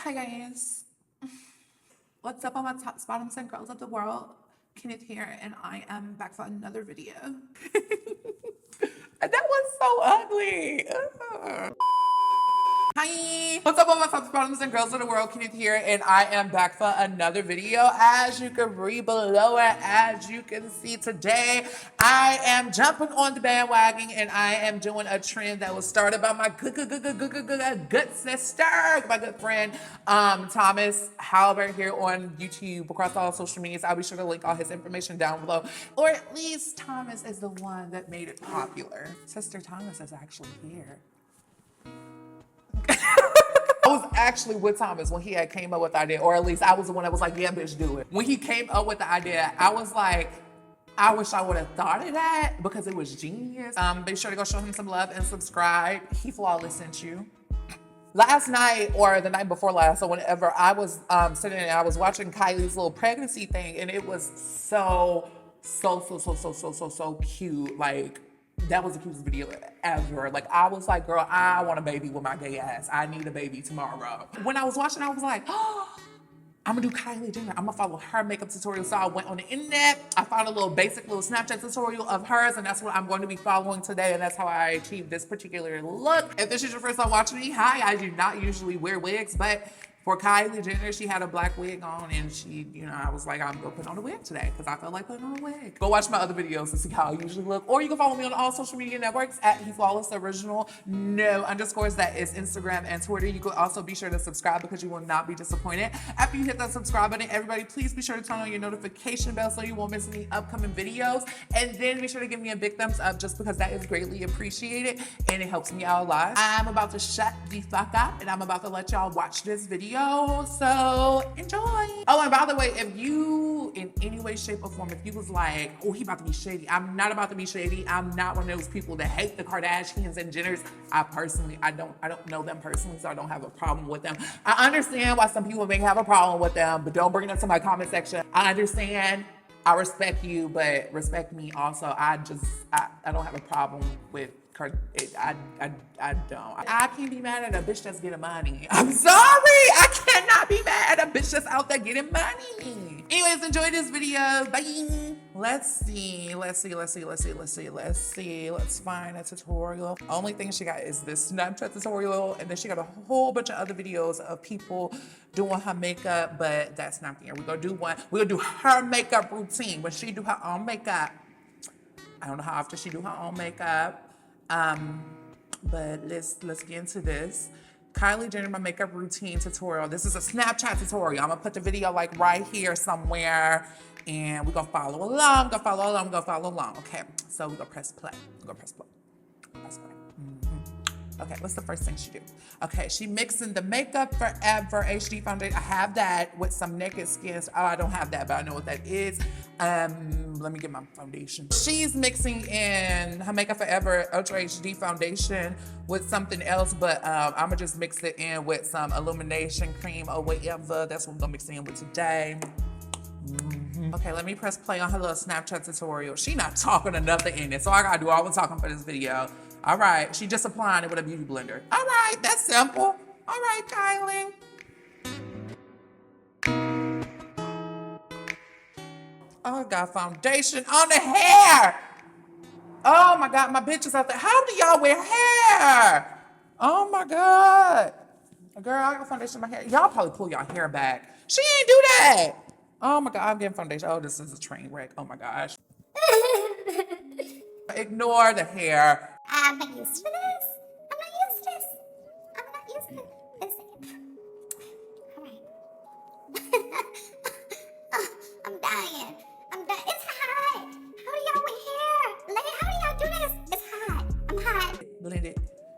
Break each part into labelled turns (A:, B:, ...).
A: Hi guys, what's up all my tops, bottoms, and girls of the world? Kenneth here, and I am back for another video. That was so ugly. Ugh. Hi, what's up all my tops, bottoms, and girls of the world? Kenneth here, and I am back for another video. As you can read below it, as you can see today, I am jumping on the bandwagon, and I am doing a trend that was started by my good sister, my good friend, Thomas Halbert here on YouTube, across all social medias. I'll be sure to link all his information down below, or at least Thomas is the one that made it popular. Sister Thomas is actually here. I was actually with Thomas when he had came up with the idea, or at least I was the one that was like, yeah, bitch, do it. When he came up with the idea, I was like, I wish I would have thought of that because it was genius. Be sure to go show him some love and subscribe. HeFlawless sent you. Last night, or the night before last, or whenever, I was sitting and I was watching Kylie's little pregnancy thing, and it was so cute. Like, that was the cutest video ever. Like, I was like, girl, I want a baby with my gay ass. I need a baby tomorrow. When I was watching, I was like, oh, I'm gonna do Kylie Jenner. I'm gonna follow her makeup tutorial. So I went on the internet. I found a little basic little Snapchat tutorial of hers, and that's what I'm going to be following today. And that's how I achieved this particular look. If this is your first time watching me, hi, I do not usually wear wigs, but for Kylie Jenner, she had a black wig on, and she, you know, I was like, I'm gonna put on a wig today because I felt like putting on a wig. Go watch my other videos to see how I usually look, or you can follow me on all social media networks at HeFlawless Original. No underscores, that is Instagram and Twitter. You could also be sure to subscribe because you will not be disappointed. After you hit that subscribe button, everybody, please be sure to turn on your notification bell so you won't miss any upcoming videos. And then be sure to give me a big thumbs up just because that is greatly appreciated and it helps me out a lot. I'm about to shut the fuck up and I'm about to let y'all watch this video. So enjoy. Oh, and by the way, if you in any way, shape, or form, if you was like, oh, he about to be shady, I'm not about to be shady. I'm not one of those people that hate the Kardashians and Jenners. I don't know them personally, so I don't have a problem with them. I understand why some people may have a problem with them, but don't bring it up to my comment section. I understand. I respect you, but respect me also. I don't have a problem with I don't. I can't be mad at a bitch that's getting money. I'm sorry. I cannot be mad at a bitch that's out there getting money. Anyways, enjoy this video. Bye. Let's see. Let's find a tutorial. Only thing she got is this Snapchat tutorial, and then she got a whole bunch of other videos of people doing her makeup, but that's not there. We're gonna do one. We're gonna do her makeup routine. When she do her own makeup, I don't know how often she do her own makeup. But let's get into this. Kylie Jenner, my makeup routine tutorial. This is a Snapchat tutorial. I'm gonna put the video like right here somewhere, and we're gonna follow along. Okay, so we're gonna press play. Press play. Okay, what's the first thing she do? Okay, she mixing the Makeup Forever HD foundation. I have that with some Naked Skins. Oh, I don't have that, but I know what that is. Let me get my foundation. She's mixing in her Makeup Forever Ultra HD foundation with something else, but I'm gonna just mix it in with some illumination cream or whatever. That's what I'm gonna mix it in with today. Okay, let me press play on her little Snapchat tutorial. She not talking or nothing in it, so I gotta do all the talking for this video. All right, she just applying it with a beauty blender. All right, that's simple. All right, Kylie. Oh, I got foundation on the hair. Oh my God, my bitches out there. How do y'all wear hair? Oh my God. Girl, I got foundation in my hair. Y'all probably pull y'all hair back. She ain't do that. Oh my God, I'm getting foundation. Oh, this is a train wreck. Oh my gosh. Ignore the hair.
B: I'm not used to this. I'm not used to this. All right. I'm dying. It's hot. How do y'all wear hair? How do y'all do this? It's hot. I'm hot.
A: Blend it.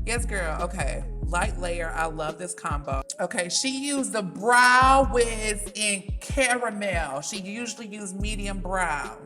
A: Yes, girl. Okay. Light layer. I love this combo. Okay, she used the brow wiz in caramel. She usually used medium brown.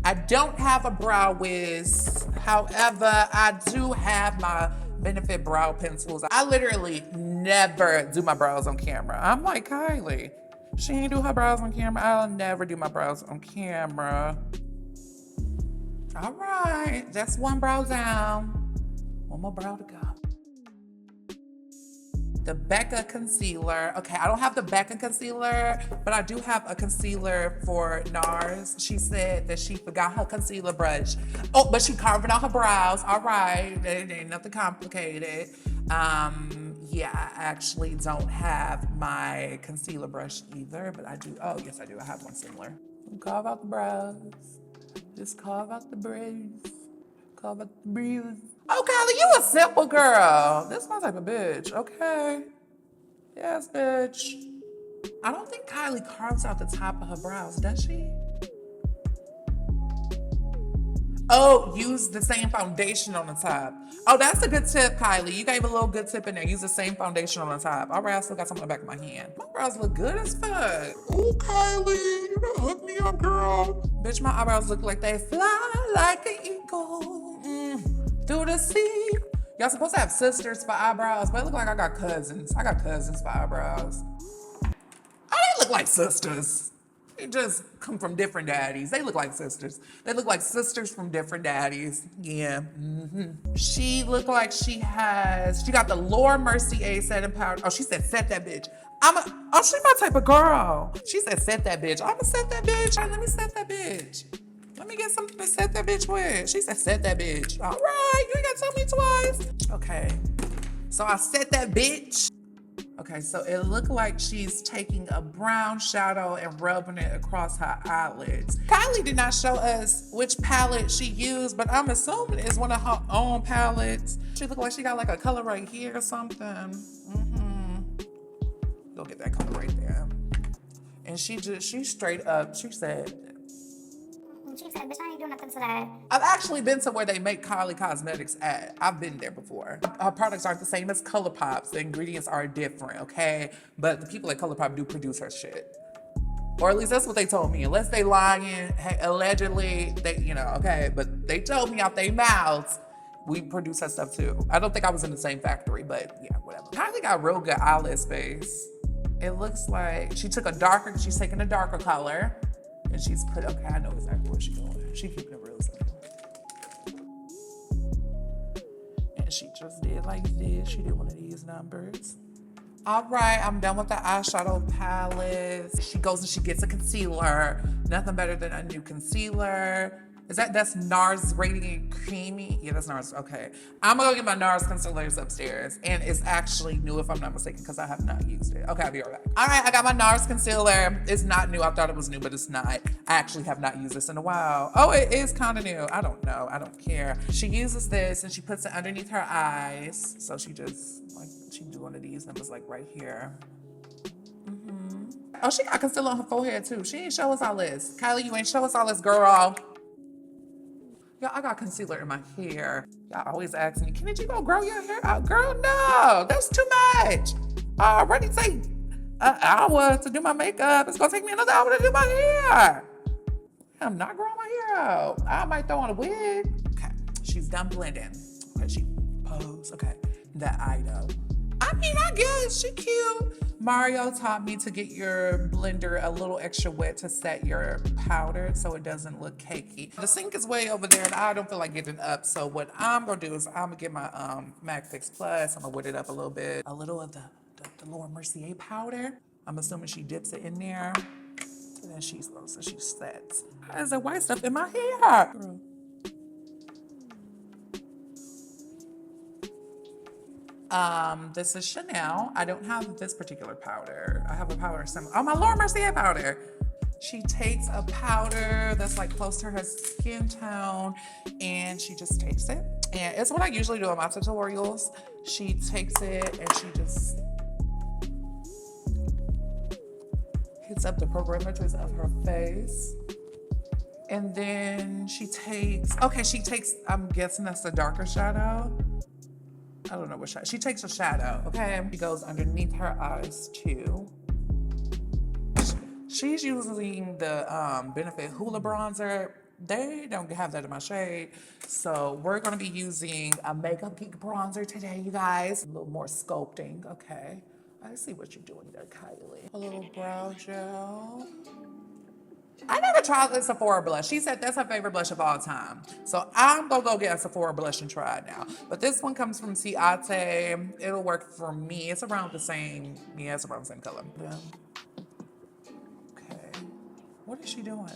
A: I don't have a brow wiz. However, I do have my Benefit brow pencils. I literally never do my brows on camera. I'm like Kylie. She ain't do her brows on camera. I'll never do my brows on camera. All right, that's one brow down. One more brow to go. the Becca concealer. Okay, I don't have the Becca concealer, but I do have a concealer for NARS. She said that she forgot her concealer brush. Oh, but she carved out her brows. All right, it ain't nothing complicated. Yeah, I actually don't have my concealer brush either, but I do. Oh, yes, I do. I have one similar. Carve out the brows. Just carve out the braids. Carve out the breeze. Oh, Kylie, you a simple girl. This my type of bitch. Okay. Yes, bitch. I don't think Kylie carves out the top of her brows, does she? Oh, use the same foundation on the top. Oh, that's a good tip, Kylie. You gave a little good tip in there. Use the same foundation on the top. All right, I still got some on the back of my hand. My brows look good as fuck. Ooh, Kylie, you done hooked me up, girl. Bitch, my eyebrows look like they fly like an eagle through the sea. Y'all supposed to have sisters for eyebrows, but it look like I got cousins. I got cousins for eyebrows. Oh, they look like sisters. They just come from different daddies. They look like sisters. They look like sisters from different daddies. Yeah. She looked like she got the Laura Mercier setting powder. Oh, she said set that bitch. She's my type of girl. She said set that bitch. I'ma set that bitch. All right, let me set that bitch. Let me get something to set that bitch with. She said set that bitch. All right, you ain't gotta tell me twice. Okay, so I set that bitch. Okay, so it looked like she's taking a brown shadow and rubbing it across her eyelids. Kylie did not show us which palette she used, but I'm assuming it's one of her own palettes. She looked like she got like a color right here or something. Go get that color right there. And she straight up, she said,
B: bitch, I ain't doing nothing today.
A: I've actually been to where they make Kylie Cosmetics at. I've been there before. Her products aren't the same as ColourPop's. The ingredients are different, okay? But the people at ColourPop do produce her shit. Or at least that's what they told me. Unless they lying, hey, allegedly, they, okay? But they told me out their mouths, we produce her stuff too. I don't think I was in the same factory, but yeah, whatever. Kylie got real good eyelid space. It looks like she's taking a darker color. And she's put, okay, I know exactly where she's going. She keeping it real simple. And she just did like this. She did one of these numbers. All right, I'm done with the eyeshadow palette. She goes and she gets a concealer. Nothing better than a new concealer. That's NARS Radiant Creamy? Yeah, that's NARS, okay. I'm gonna go get my NARS concealers upstairs. And it's actually new if I'm not mistaken, because I have not used it. Okay, I'll be right back. All right, I got my NARS concealer. It's not new, I thought it was new, but it's not. I actually have not used this in a while. Oh, it is kind of new. I don't know, I don't care. She uses this and she puts it underneath her eyes. So she just, she do one of these numbers like right here. Oh, she got concealer on her forehead too. She ain't show us all this. Kylie, you ain't show us all this, girl. Y'all, I got concealer in my hair. Y'all always ask me, can you go grow your hair out? Girl, no, that's too much. I already take an hour to do my makeup. It's gonna take me another hour to do my hair. I'm not growing my hair out. I might throw on a wig. Okay, she's done blending. Okay, she posed. Okay, that eye though. I mean, I guess she cute. Mario taught me to get your blender a little extra wet to set your powder so it doesn't look cakey. The sink is way over there and I don't feel like getting up. So what I'm gonna do is I'm gonna get my MAC Fix Plus. I'm gonna wet it up a little bit. A little of the Laura Mercier powder. I'm assuming she dips it in there. And then she sets. There's that white stuff in my hair. Girl. This is Chanel. I don't have this particular powder. I have a powder similar. Oh, my Laura Mercier powder. She takes a powder that's like close to her skin tone and she just takes it. And it's what I usually do in my tutorials. She takes it and she just hits up the perimeters of her face. And then she takes, I'm guessing that's the darker shadow. I don't know what shadow. She takes a shadow, okay? She goes underneath her eyes too. She's using the Benefit Hoola bronzer. They don't have that in my shade. So we're gonna be using a Makeup Geek bronzer today, you guys. A little more sculpting, okay. I see what you're doing there, Kylie. A little brow gel. I never tried the Sephora blush. She said that's her favorite blush of all time. So I'm gonna go get a Sephora blush and try it now. But this one comes from Ciate. It'll work for me. It's around the same, yeah, it's around the same color. Yeah. Okay. What is she doing?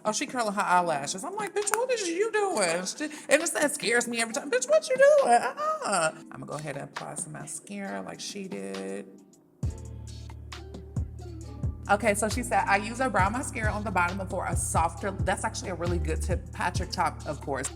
A: Oh, she curling her eyelashes. I'm like, bitch, what is you doing? And that scares me every time. Bitch, what you doing? I'm gonna go ahead and apply some mascara like she did. Okay, so she said, I use a brown mascara on the bottom for a softer, that's actually a really good tip. Patrick top, of course.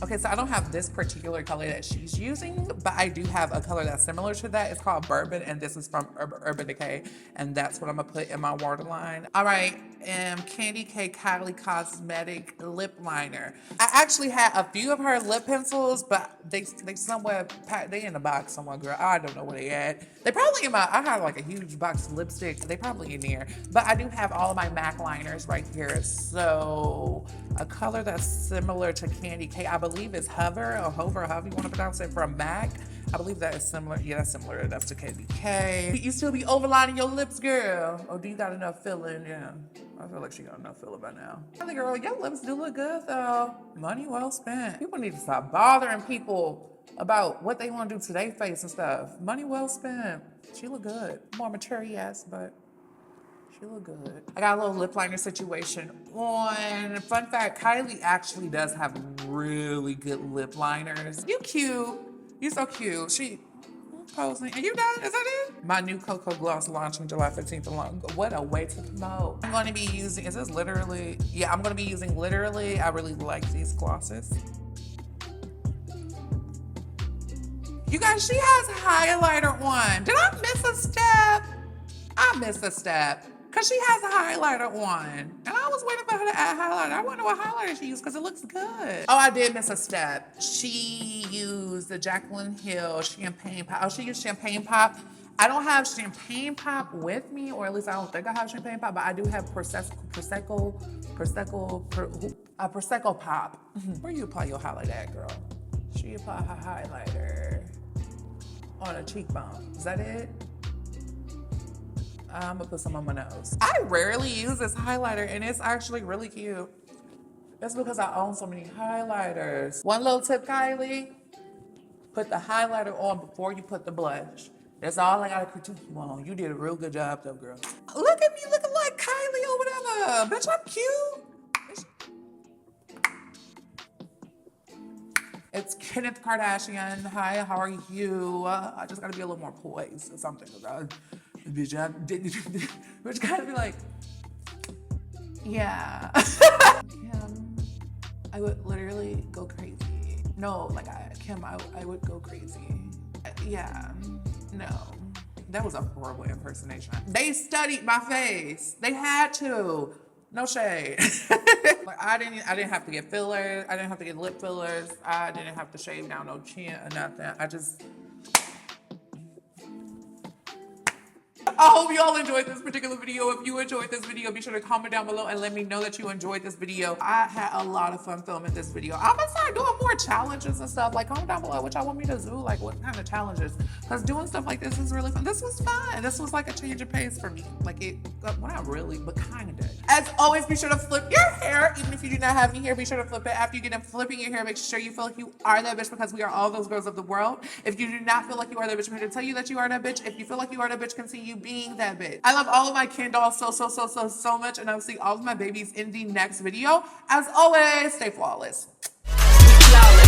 A: Okay, so I don't have this particular color that she's using, but I do have a color that's similar to that. It's called Bourbon, and this is from Urban Decay, and that's what I'm gonna put in my waterline. All right, Candy K Kylie Cosmetic Lip Liner. I actually had a few of her lip pencils, but they somewhere, they in the box somewhere, girl. I don't know where they at. They probably in I had like a huge box of lipstick. They probably in there, but I do have all of my MAC liners right here. So a color that's similar to Candy K, I believe is Hover, however you want to pronounce it, from MAC. I believe that is similar. Yeah, that's similar enough to Candy K. You still be overlining your lips, girl? Or do you got enough filling? Yeah, I feel like she got enough filling by now. I think, girl, your lips do look good though. Money well spent. People need to stop bothering people about what they want to do to their face and stuff. Money well spent. She look good. More mature, yes, but she look good. I got a little lip liner situation on. Fun fact, Kylie actually does have really good lip liners. You cute. You so cute. She posing. Are you done? Is that it? My new Cocoa Gloss launching July 15th alone. What a way to promote. I'm going to be using, is this literally? Yeah, I'm going to be using literally. I really like these glosses. You guys, she has highlighter on. Did I miss a step? I missed a step. Because she has a highlighter on. And I was waiting for her to add highlighter. I wonder what highlighter she used because it looks good. Oh, I did miss a step. She used the Jaclyn Hill Champagne Pop. Oh, she used Champagne Pop. I don't have Champagne Pop with me, or at least I don't think I have Champagne Pop, but I do have Prosecco Pop. Where you apply your highlighter at, girl? She applied her highlighter on a cheekbone. Is that it? I'm gonna put some on my nose. I rarely use this highlighter and it's actually really cute. That's because I own so many highlighters. One little tip, Kylie, put the highlighter on before you put the blush. That's all I gotta critique you on. You did a real good job though, girl. Look at me looking like Kylie or whatever. Bitch, I'm cute. It's Kenneth Kardashian. Hi, how are you? I just gotta be a little more poised or something. Bitch, gotta be like, yeah. I would literally go crazy. No, like Kim, I would go crazy. Yeah, no. That was a horrible impersonation. They studied my face. They had to. No shade. Like I didn't have to get fillers. I didn't have to get lip fillers. I didn't have to shave down no chin or nothing. I hope you all enjoyed this particular video. If you enjoyed this video, be sure to comment down below and let me know that you enjoyed this video. I had a lot of fun filming this video. I'm gonna start doing more challenges and stuff. Like, comment down below what y'all want me to do, like what kind of challenges. Because doing stuff like this is really fun. This was fun. This was like a change of pace for me. Like well, not really, but kind of. As always, be sure to flip your hair. Even if you do not have any hair, be sure to flip it. After you get done flipping your hair, make sure you feel like you are that bitch, because we are all those girls of the world. If you do not feel like you are that bitch, I'm here to tell you that you are that bitch. If you feel like you are that bitch, continue being that bitch. I love all of my KenDolls so much, and I'll see all of my babies in the next video. As always, stay flawless. Flawless.